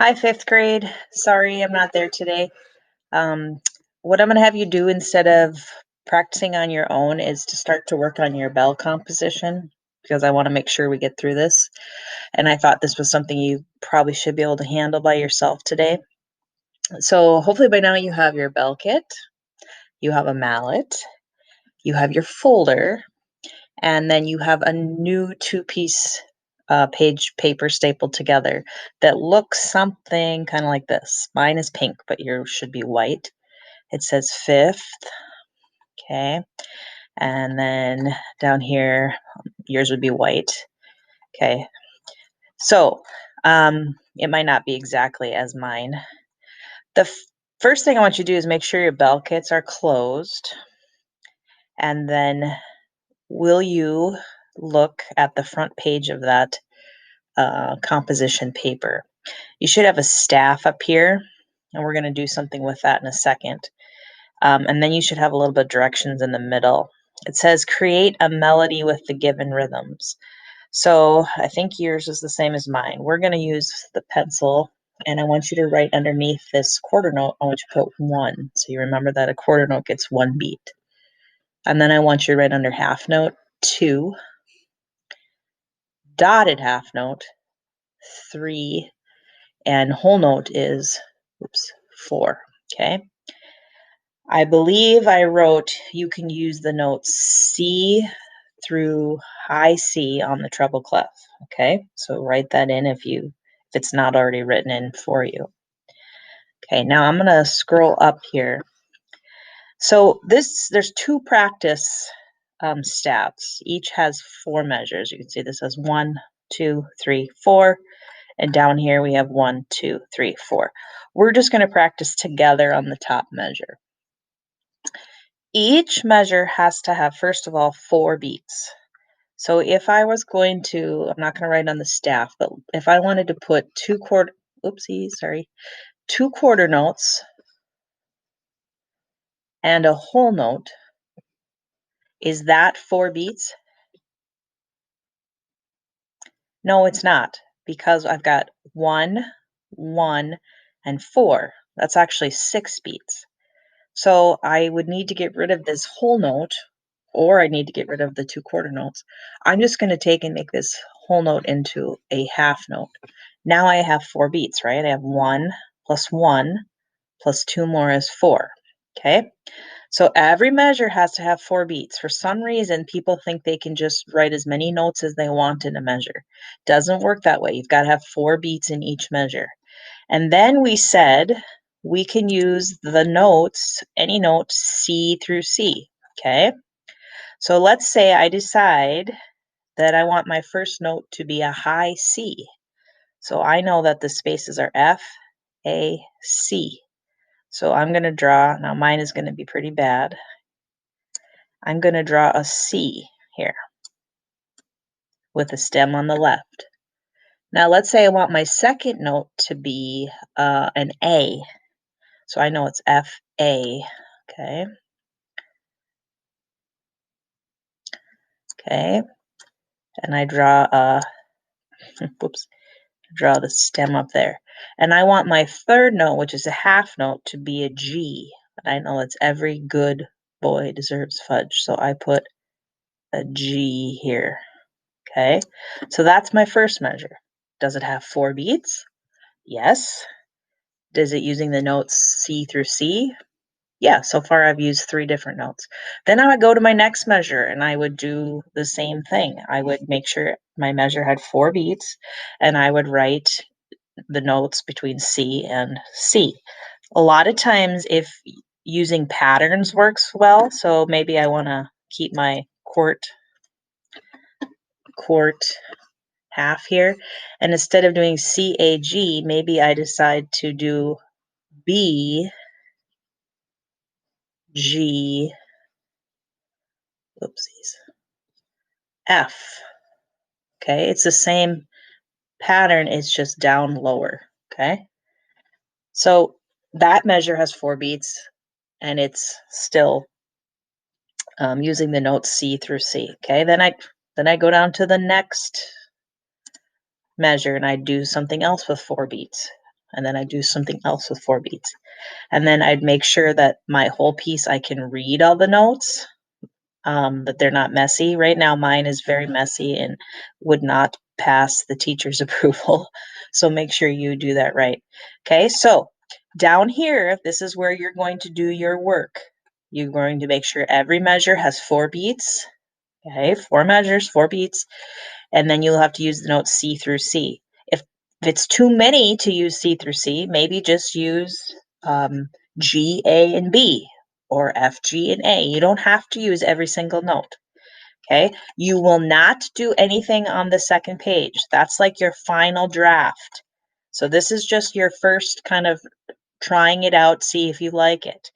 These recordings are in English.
Hi, fifth grade. Sorry, I'm not there today. Um, what I'm going to have you do instead of practicing on your own is to start to work on your bell composition because I want to make sure we get through this. And I thought this was something you probably should be able to handle by yourself today. So hopefully by now you have your bell kit, you have a mallet, you have your folder, and then you have a new two-piece page paper stapled together that looks something kind of like this. Mine is pink, but yours should be white. It says fifth, okay, and then down here, yours would be white, okay. So it might not be exactly as mine. The first thing I want you to do is make sure your bell kits are closed, and then will you look at the front page of that composition paper. You should have a staff up here, and we're going to do something with that in a second. And then you should have a little bit of directions in the middle. It says create a melody with the given rhythms. So I think yours is the same as mine. We're going to use the pencil, and I want you to write underneath this quarter note, I want you to put 1. So you remember that a quarter note gets 1 beat. And then I want you to write under half note 2, dotted half note 3, and whole note is, 4, okay? I believe I wrote you can use the notes C through high C on the treble clef, okay? So write that in if it's not already written in for you. Okay, now I'm gonna scroll up here. So there's 2 practice stabs. Each has 4 measures. You can see this has 1, 2, 3, 4. And down here we have 1, 2, 3, 4. We're just going to practice together on the top measure. Each measure has to have, first of all, 4 beats. So if I was going to, I'm not going to write on the staff, but if I wanted to put 2 quarter notes and a whole note, is that 4 beats? No, it's not, because I've got 1, 1, and 4. That's actually 6 beats. So I would need to get rid of this whole note, or I need to get rid of the 2 quarter notes. I'm just going to take and make this whole note into a half note. Now I have 4 beats, right? I have 1 plus 1 plus 2 more is 4, okay? So every measure has to have 4 beats. For some reason, people think they can just write as many notes as they want in a measure. Doesn't work that way. You've got to have 4 beats in each measure. And then we said we can use the notes, any note C through C, okay? So let's say I decide that I want my first note to be a high C. So I know that the spaces are F, A, C. So I'm going to draw, now mine is going to be pretty bad. I'm going to draw a C here with a stem on the left. Now let's say I want my second note to be an A. So I know it's F, A, okay? Okay, and I draw a, draw the stem up there. And I want my third note, which is a half note, to be a G. I know it's every good boy deserves fudge, so I put a G here, okay? So that's my first measure. Does it have 4 beats? Yes. Is it using the notes C through C? Yeah, so far I've used 3 different notes. Then I would go to my next measure and I would do the same thing. I would make sure my measure had 4 beats and I would write the notes between C and C. A lot of times if using patterns works well, so maybe I want to keep my quart half here, and instead of doing C, A, G, maybe I decide to do B, G, oopsies, F. Okay, it's the same pattern, it's just down lower, okay? So that measure has 4 beats, and it's still using the notes C through C, okay? Then I go down to the next measure, and I do something else with 4 beats. and then I'd do something else with 4 beats. And then I'd make sure that my whole piece, I can read all the notes, that they're not messy. Right now, mine is very messy and would not pass the teacher's approval. So make sure you do that right. Okay, so down here, this is where you're going to do your work. You're going to make sure every measure has 4 beats. Okay, 4 measures, 4 beats, and then you'll have to use the notes C through C. If it's too many to use C through C, maybe just use G, A, and B, or F, G, and A. You don't have to use every single note. Okay, you will not do anything on the second page. That's like your final draft. So this is just your first kind of trying it out, see if you like it.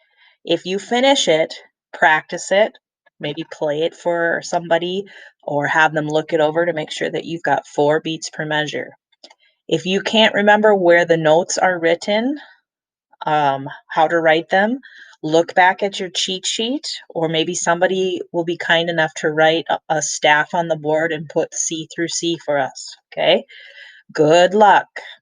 If you finish it, practice it, maybe play it for somebody or have them look it over to make sure that you've got 4 beats per measure. If you can't remember where the notes are written, how to write them, look back at your cheat sheet, or maybe somebody will be kind enough to write a staff on the board and put C through C for us, okay? Good luck.